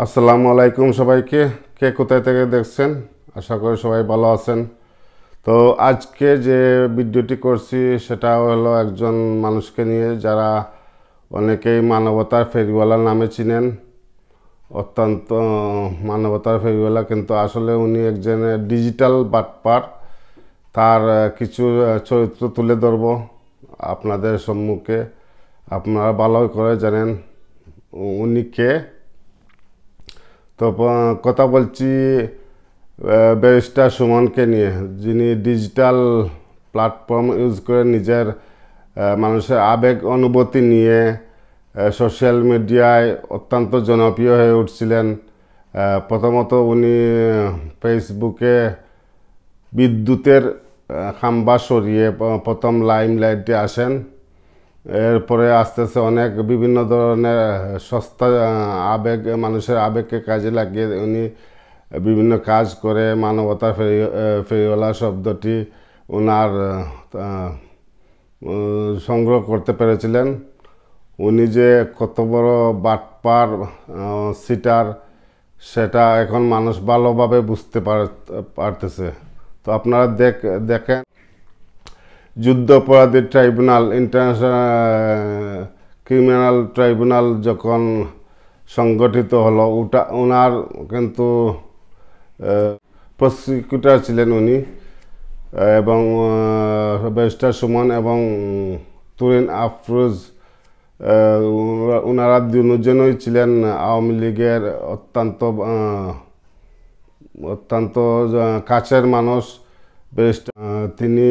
আসসালামু আলাইকুম সবাইকে। কে কোথায় থেকে দেখছেন, আশা করি সবাই ভালো আছেন। তো আজকে যে ভিডিওটি করছি সেটা হলো একজন মানুষকে নিয়ে যারা অনেকেই মানবতার ফেরিওয়ালা নামে চিনেন। অত্যন্ত মানবতার ফেরিওয়ালা, কিন্তু আসলে উনি একজন ডিজিটাল বাটপার। তার কিছু চরিত্র তুলে ধরব আপনাদের সম্মুখে। আপনারা ভালো করে জানেন উনি কে। তো কথা বলছি ব্যারিস্টার সুমনকে নিয়ে, যিনি ডিজিটাল প্ল্যাটফর্ম ইউজ করে নিজের মানুষের আবেগ অনুভূতি নিয়ে সোশ্যাল মিডিয়ায় অত্যন্ত জনপ্রিয় হয়ে উঠছিলেন। প্রথমত উনি ফেসবুকে বিদ্যুতের খাম্বা সরিয়ে প্রথম লাইমলাইটে আসেন। এরপরে আস্তে আস্তে অনেক বিভিন্ন ধরনের সস্তা আবেগ, মানুষের আবেগকে কাজে লাগিয়ে উনি বিভিন্ন কাজ করে মানবতার ফেরিওয়ালা শব্দটি ওনার সংগ্রহ করতে পেরেছিলেন। উনি যে কত বড় বাটপার সিটার সেটা এখন মানুষ ভালোভাবে বুঝতে পারতেছে। তো আপনারা দেখেন যুদ্ধ অপরাধী ট্রাইব্যুনাল, ইন্টারন্যাশনাল ক্রিমিনাল ট্রাইব্যুনাল যখন সংগঠিত হলো, ওনার কিন্তু প্রসিকিউটর ছিলেন উনি, এবং ব্যারিস্টার সুমন এবং তুরিন আফরোজ, ওনারা দুজনই ছিলেন আওয়ামী লীগের অত্যন্ত কাছের মানুষ। ব্যারিস্টার তিনি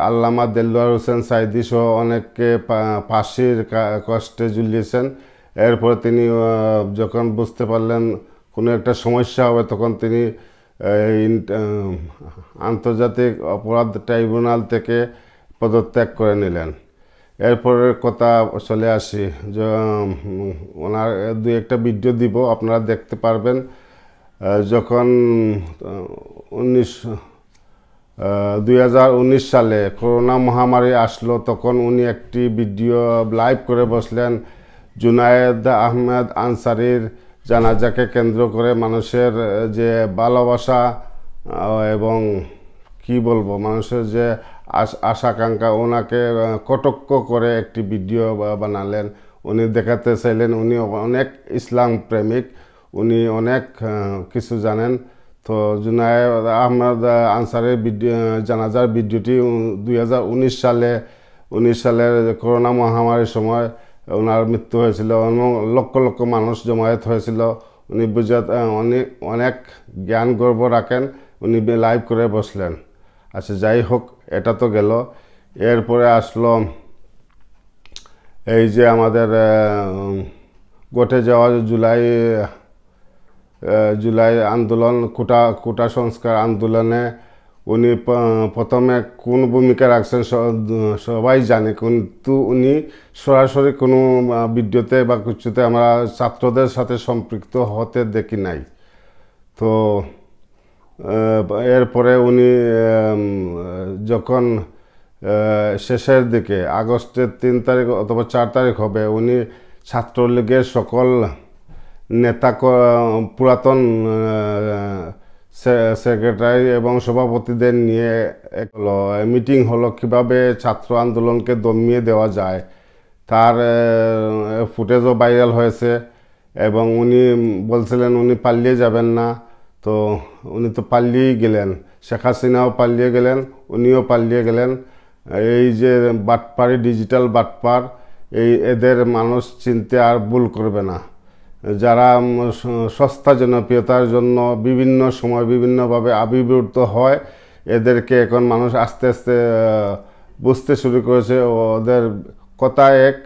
আল্লামা দেলোয়ার হোসেন সাইদি সহ অনেককে ফাঁসির কষ্টে ঝুলিয়েছেন। এরপরে তিনি যখন বুঝতে পারলেন কোনো একটা সমস্যা হবে, তখন তিনি আন্তর্জাতিক অপরাধ ট্রাইব্যুনাল থেকে পদত্যাগ করে নিলেন। এরপরের কথা চলে আসি, যে ওনার দুই একটা ভিডিও দিব, আপনারা দেখতে পারবেন। যখন 2019 সালে করোনা মহামারী আসলো, তখন উনি একটি ভিডিও লাইভ করে বসলেন জুনায়েদ আহমেদ আনসারির জানাজাকে কেন্দ্র করে। মানুষের যে ভালোবাসা এবং কি বলবো, মানুষের যে আশাকাঙ্ক্ষা, ওনাকে কটাক্ষ করে একটি ভিডিও বানালেন। উনি দেখাতে চাইলেন উনি অনেক ইসলাম প্রেমিক, উনি অনেক কিছু জানেন। তো জুনায়েদ আহমেদ আনসারের জানাজার ভিডিওটি 2019 সালের করোনা মহামারীর সময় ওনার মৃত্যু হয়েছিল এবং লক্ষ লক্ষ মানুষ জমায়েত হয়েছিল। উনি অনেক জ্ঞান গর্ব রাখেন, উনি লাইভ করে বসলেন। আচ্ছা, যাই হোক, এটা তো গেল। এরপরে আসলো এই যে আমাদের ঘটে যাওয়া জুলাই আন্দোলন, কোটা সংস্কার আন্দোলনে উনি প্রথমে কোন ভূমিকা রাখছেন সবাই জানে, কিন্তু উনি সরাসরি কোনো ভিডিওতে বা কিছুতে আমরা ছাত্রদের সাথে সম্পৃক্ত হতে দেখি নাই। তো এরপরে উনি যখন শেষের দিকে আগস্টের 3 তারিখ অথবা 4 তারিখ হবে, উনি ছাত্রলীগের সকল নেতা, পুরাতন সেক্রেটারি এবং সভাপতিদের নিয়ে মিটিং হলো কিভাবে ছাত্র আন্দোলনকে দমিয়ে দেওয়া যায়। তার ফুটেজও ভাইরাল হয়েছে এবং উনি বলছিলেন উনি পালিয়ে যাবেন না। তো উনি তো পালিয়েই গেলেন, শেখ হাসিনাও পালিয়ে গেলেন, উনিও পালিয়ে গেলেন। এই যে বাটপারি, ডিজিটাল বাটপার, এদের মানুষ চিনতে আর ভুল করবে না। যারা সস্তা জনপ্রিয়তার জন্য বিভিন্ন সময় বিভিন্নভাবে আবির্ভূত হয়, এদেরকে এখন মানুষ আস্তে আস্তে বুঝতে শুরু করেছে। ওদের কথা এক,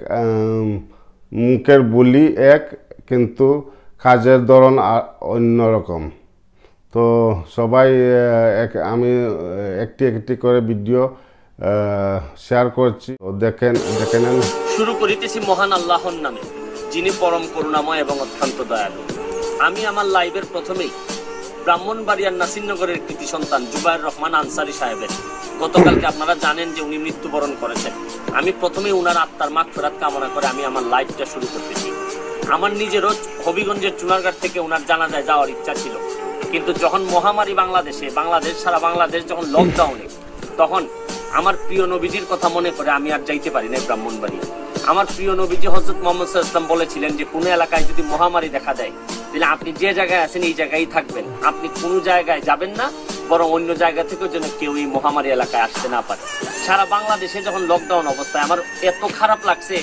মুখের বুলি এক, কিন্তু কাজের ধরন অন্যরকম। তো সবাই আমি একটি করে ভিডিও শেয়ার করছি, দেখে নেন। শুরু করিতেছি মহান আল্লাহর নামে, যিনি পরম করুণাময় এবং অত্যন্ত দয়ালু। আমি আমার লাইভের প্রথমেই ব্রাহ্মণবাড়িয়ার নাসিরনগরের কৃতি সন্তান জুবায়ের রহমান আনসারী সাহেবের গতকালকে আপনারা জানেন যে উনি মৃত্যুবরণ করেছেন। আমি প্রথমেই উনার আত্মার মাগফিরাত কামনা করে আমি আমার লাইভটা শুরু করতেছি। আমার নিজেরও হবিগঞ্জের চুনারঘাট থেকে ওনার জানাজায় যাওয়ার ইচ্ছা ছিল, কিন্তু যখন মহামারী বাংলাদেশ সারা বাংলাদেশ যখন লকডাউনে, তখন আমার প্রিয় নবীজির কথা মনে করে আমি আর যাইতে পারি না ব্রাহ্মণবাড়িয়া। আমার প্রিয় নবীজি হযরত মুহাম্মদ সাল্লাল্লাহু আলাইহি ওয়াসাল্লাম বলেছিলেন যে কোনো এলাকায় যদি মহামারী দেখা দেয় তাহলে আপনি যে জায়গায় আছেন এই জায়গায় থাকবেন, আপনি কোনো জায়গায় যাবেন না, বরং অন্য জায়গা থেকেও যেন কেউ এই মহামারী এলাকায় আসতে না পারে। সারা বাংলাদেশে যখন লকডাউন অবস্থায় আমার এত খারাপ লাগছে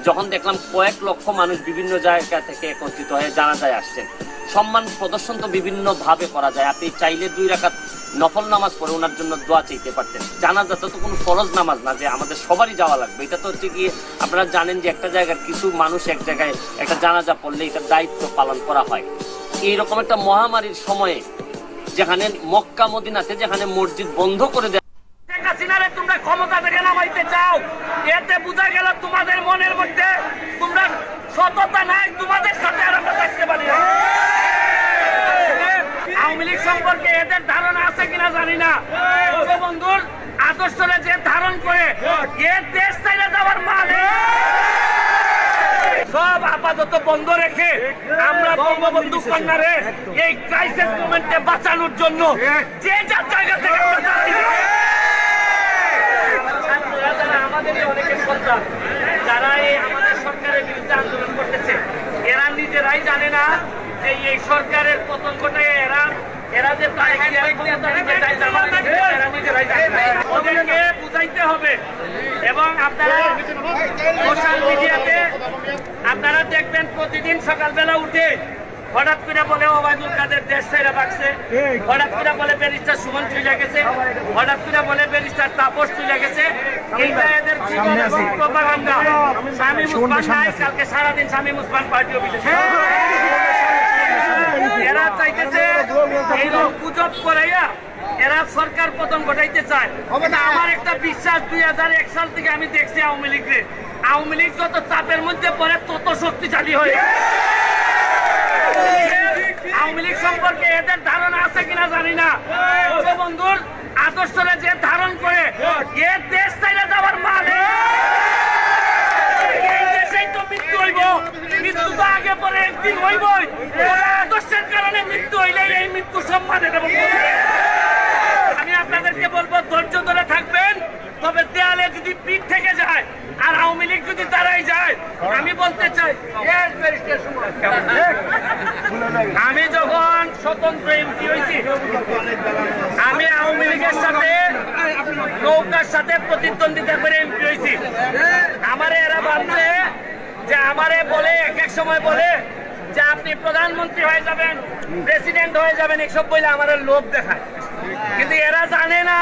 যখন দেখলাম কয়েক লক্ষ মানুষ বিভিন্ন জায়গা থেকে একত্রিত হয়ে জানাজায় আসছেন। সম্মান প্রদর্শন তো বিভিন্ন ভাবে করা যায়, আপনি চাইলে 2 রাকাত নফল নামাজ পড়ে ওনার জন্য দোয়া চাইতে পারতেন। জানাজা তো কোনো ফরজ নামাজ না যে আমাদের সবারই যাওয়া লাগবে। এটা তো হচ্ছে গিয়ে আপনারা জানেন যে একটা জায়গার কিছু মানুষ এক জায়গায় একটা জানাজা পড়লে এটার দায়িত্ব পালন করা হয়। এইরকম একটা মহামারীর সময়ে যেখানে মক্কা মদিনাতে যেখানে মসজিদ বন্ধ করে দেয়, তোমরা ক্ষমতা থেকে নামাইতে চাও, এতে বোঝা গেল তোমাদের মনের মধ্যে তোমরা সততা নাই, তোমাদের সাথে আর আমরা থাকতে পারি না। আওয়ামী লীগ সম্পর্কে এদের ধারণা আছে কিনা জানি না, বন্ধুর আদর্শরে যে ধারণ করে এ দেশ চাইলে যাওয়ার মানে সব আপাতত বন্ধ রেখে আমরা বঙ্গবন্ধু কন্যারে এই ক্রাইসিস মোমেন্টে বাঁচানোর জন্য যে যার জায়গা থেকে আমাদেরই অনেকের সন্তান যারা এই আমাদের সরকারের বিরুদ্ধে আন্দোলন করতেছে, এরা নিজেরাই জানে না যে এই সরকারের পতন ঘটায় এরা যে ওদেরকে বুঝাইতে হবে। এবং আপনারা সোশ্যাল মিডিয়াতে আপনারা দেখবেন প্রতিদিন সকালবেলা উঠে হঠাৎ করে বলে ওবায়দুল কাদের দেশ ছেড়ে ভাগছে, হঠাৎ করে বলে ব্যারিস্টার সুমন চলে গেছে, হঠাৎ করে বলে ব্যারিস্টার তাপস চলে গেছে। এইটা এদের প্রপাগান্ডা। শামীম ওসমান নাই, কালকে সারাদিন শামীম ওসমান পার্টি অফিসে। এরা চাইতেছে এইরকম গুজব করাইয়া এরা সরকার পতন ঘটাইতে চায়। আমার একটা বিশ্বাস 2001 সাল থেকে আমি দেখছি আওয়ামী লীগ যত চাপের মধ্যে পড়ে তত শক্তিশালী হয়ে। আওয়ামী লীগ সম্পর্কে এদের ধারণা আছে কিনা জানি না, বন্ধুর আদর্শরে যে ধারণ করে এ দেশ চাইলে যাওয়ার মানে এই দেশেই তো মৃত্যু হইব, মৃত্যু তো আগে পরে একদিন হইবই। আদর্শের কারণে মৃত্যু হইলে এই মৃত্যু সম্মানে দেব। আমি আপনাদেরকে বলবো ধৈর্য ধরে থাকবেন, তবে দেয়ালে যদি পিঠ থেকে যায় আর আওয়ামী লীগ যদি দাঁড়াই যায়, আমি বলতে চাই আমি যখন স্বতন্ত্র এমপি হয়েছি আমি আওয়ামী লীগের সাথে নৌকার সাথে প্রতিদ্বন্দ্বিতা করে এমপি হয়েছি। আমারে এরা ভাবছে যে আমারে বলে এক সময় বলে যে আপনি প্রধানমন্ত্রী হয়ে যাবেন, প্রেসিডেন্ট হয়ে যাবেন, এসব বলে আমার লোভ দেখায়। কিন্তু এরা জানে না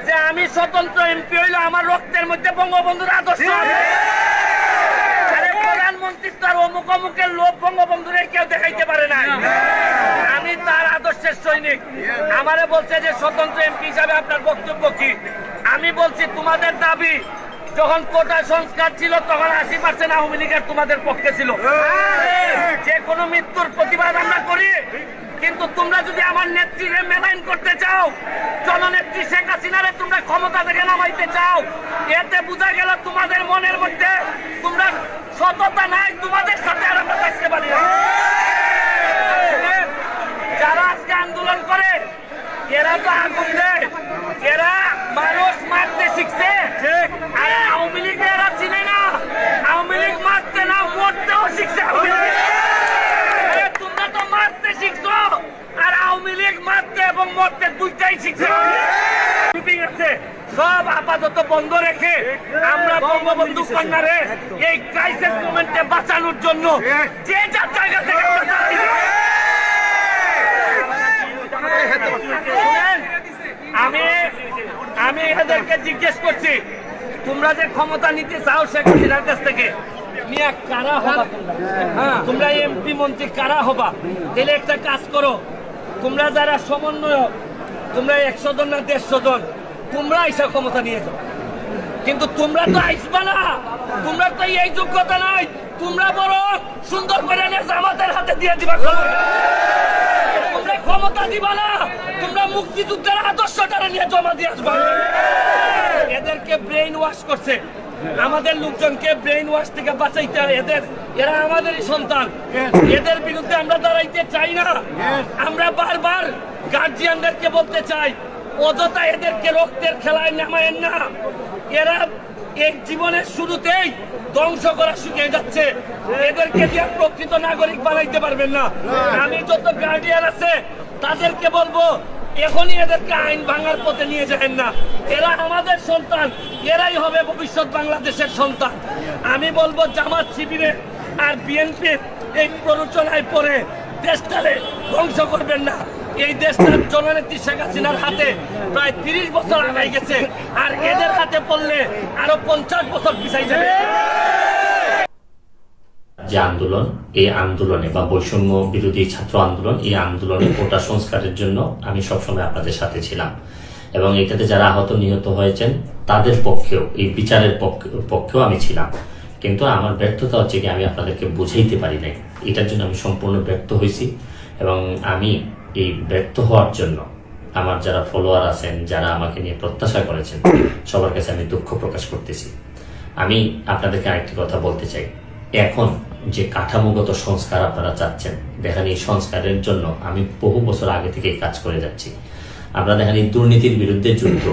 যে আমি স্বতন্ত্র এমপি হইলে আমার রক্তের মধ্যে বঙ্গবন্ধুর আদর্শ। প্রধানমন্ত্রীর তার অমুকের লোভ বঙ্গবন্ধুর কেউ দেখাইতে পারে না। আমি তার আদর্শের সৈনিক। আমারে বলছে যে স্বতন্ত্র এমপি হিসাবে আপনার বক্তব্য কি? আমি বলছি তোমাদের দাবি যখন কোটা সংস্কার ছিল তখন 80% আওয়ামী লীগের তোমাদের পক্ষে ছিল। যে কোনো মৃত্যুর প্রতিবাদ আমরা করি, কিন্তু তোমরা যদি আমার নেত্রীকে মেলাইন করতে চাও, জননেত্রী শেখ হাসিনারে তোমরা ক্ষমতা থেকে নামাইতে চাও, এতে বোঝা গেল তোমাদের মনের মধ্যে তোমরা সততা নাই, তোমাদের সাথে আর আমরা থাকতে পারি না। যারা আজকে আন্দোলন করে এরা তো আগুন দেয়, এরা মানুষ মারতে শিখছে। আর আওয়ামী লীগ এরা চিনে না, আওয়ামী লীগ মারতে না মরতেও শিখছে। তোমরা তো মারতে শিখছো, আর আওয়ামী লীগ মারতে এবং মরতে দুইটাই শিখছে। সব আপাতত বন্ধ রেখে আমরা বঙ্গবন্ধু কন্যারে এই ক্রাইসিস মোমেন্টে বাঁচানোর জন্য যে যার জায়গা থেকে আমি এদেরকে জিজ্ঞেস করছি, তোমরা যে ক্ষমতা নিতে চাও শেখ হাসিনার কাছ থেকে, কারা হবা তোমরা এমপি মন্ত্রী কারা হবা? তাহলে একটা কাজ করো, তোমরা যারা সমন্বয়ক, তোমরা 100 জন না 150 জন, তোমরা এসব ক্ষমতা নিয়ে যাও। কিন্তু তোমরা তো আইসবা না, তোমরা তো এই যোগ্যতা নাই। তোমরা বড় সুন্দর করে জামাতের হাতে দিয়ে দিবা, তোমরা ক্ষমতা দিবা না, তোমরা মুক্তিযুদ্ধের আদর্শটা নিয়ে জমা দিয়ে আসবা। এদেরকে ব্রেইন ওয়াশ করছে, আমাদের লোকজনকে ব্রেইন ওয়াশ থেকে বাঁচাইতে আর এরা আমাদেরই সন্তান, এদের বিরুদ্ধে আমরা দাঁড়াইতে চাই না। আমরা বারবার গার্জিয়ানদেরকে বলতে চাই, অযথা এদেরকে রক্তের খেলায় নামায়েন না। এরা এই জীবনের শুরুতেই ধ্বংস করা শিখে যাচ্ছে, এদেরকে দিয়ে প্রকৃত নাগরিক বানাইতে পারবেন না। আমি যত গার্ডিয়ান আছে তাদেরকে বলবো, এখনই এদেরকে আইন ভাঙার পথে নিয়ে যাবেন না। এরা আমাদের সন্তান, এরাই হবে ভবিষ্যৎ বাংলাদেশের সন্তান। আমি বলবো জামাত শিবিরের আর বিএনপির এই প্ররোচনায় পড়ে দেশটারে ধ্বংস করবেন না। এই দেশটার জননেত্রী শেখ হাসিনার হাতে প্রায় 30 বছর আগাই গেছে, আর এদের হাতে পড়লে আরো 50 বছর পিছাই যাবে। যে আন্দোলন, এই আন্দোলনে বা বৈষম্য বিরোধী ছাত্র আন্দোলন, এই আন্দোলনে কোটা সংস্কারের জন্য আমি সবসময় আপনাদের সাথে ছিলাম, এবং এটাতে যারা আহত নিহত হয়েছেন তাদের পক্ষেও, এই বিচারের পক্ষেও আমি ছিলাম। কিন্তু আমার ব্যর্থতা হচ্ছে কি, আমি আপনাদেরকে বুঝাইতে পারি নাই। এটার জন্য আমি সম্পূর্ণ ব্যর্থ হয়েছি, এবং আমি এই ব্যর্থ হওয়ার জন্য আমার যারা ফলোয়ার আছেন, যারা আমাকে নিয়ে প্রত্যাশা করেছেন, সবার কাছে আমি দুঃখ প্রকাশ করতেছি। আমি আপনাদেরকে আরেকটি কথা বলতে চাই, এখন যে কাঠামোগত সংস্কার আপনারা চাচ্ছেন, দেখেন এই সংস্কারের জন্য আমি বহু বছর আগে থেকে কাজ করে যাচ্ছি। আপনারা দেখেন এই দুর্নীতির বিরুদ্ধে যুদ্ধ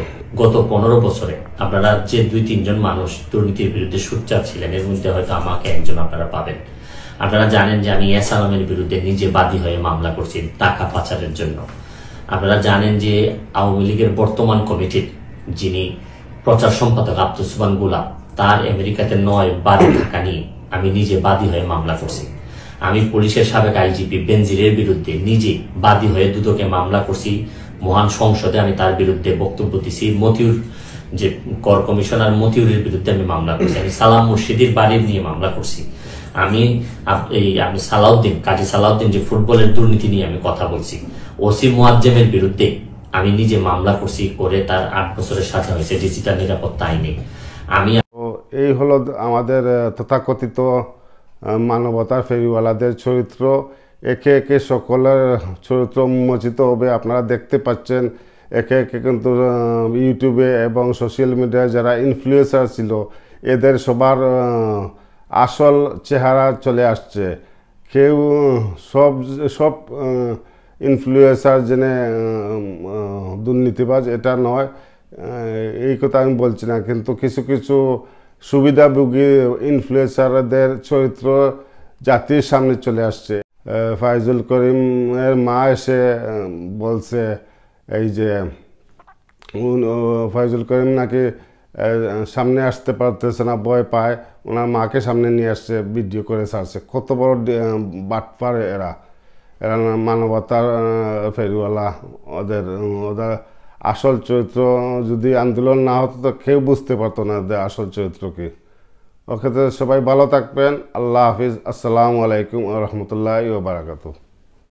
গত 15 বছরে আপনারা যে 2-3 জন মানুষ দুর্নীতির বিরুদ্ধে সোচ্চার ছিলেন, এর মধ্যে হয়তো আমাকে একজন আপনারা পাবেন। আপনারা জানেন যে আমি এসালামের বিরুদ্ধে নিজে বাদী হয়ে মামলা করছি টাকা পাচারের জন্য। আপনারা জানেন যে আওয়ামী লীগের বর্তমান কমিটির যিনি প্রচার সম্পাদক আব্দুস সুবহান গোলাপ, তার আমেরিকাতে 9 বাদী থাকা নিয়ে আমি নিজে বাদী হয়ে মামলা করছি। আমি পুলিশের সাবেক আইজিপি বেনজিরের বিরুদ্ধে নিজে বাদী হয়ে দুদকে মামলা করছি। মহান সংসদে আমি তার বিরুদ্ধে বক্তব্য দিছি। মতিউর যে কর কমিশনার মতিউরের বিরুদ্ধে আমি মামলা করছি। আমি সালাম মুর্শিদির বাড়ির নিয়ে মামলা করছি। আমি সালাউদ্দিন, কাজী সালাউদ্দিন যে ফুটবলের দুর্নীতি নিয়ে আমি কথা বলছি। ওসি মুয়াজ্জেমের বিরুদ্ধে আমি নিজে মামলা করছি, করে তার 8 বছরের সাজা হয়েছে ডিজিটাল নিরাপত্তা আইনে। আমি এই হলো আমাদের তথাকথিত মানবতার ফেরিওয়ালাদের চরিত্র। একে একে সকলের চরিত্র উন্মোচিত হবে, আপনারা দেখতে পাচ্ছেন। একে একে কিন্তু ইউটিউবে এবং সোশ্যাল মিডিয়ায় যারা ইনফ্লুয়েন্সার ছিল, এদের সবার আসল চেহারা চলে আসছে। কেউ সব ইনফ্লুয়েন্সার জেনে দুর্নীতিবাজ এটা নয়, এই কথা আমি বলছি না, কিন্তু কিছু কিছু সুবিধাভোগী ইনফ্লুয়েন্সারদের চরিত্র জাতির সামনে চলে আসছে। ফাইজুল করিমের মা এসে বলছে এই যে ফাইজুল করিম নাকি সামনে আসতে পারতেছে না, ভয় পায়, ওনার মাকে সামনে নিয়ে আসছে, ভিডিও করে ছাড়ছে। কত বড় বাটপার এরা মানবতার ফেরিওয়ালা। ওদের আসল চরিত্র যদি আন্দোলন না হতো তো কেউ বুঝতে পারতো না ওদের আসল চরিত্র কি। ওকে, তো সবাই ভালো থাকবেন। আল্লাহ হাফিজ। আসসালামু আলাইকুম ওয়া রাহমাতুল্লাহি ওয়া বারাকাতুহু।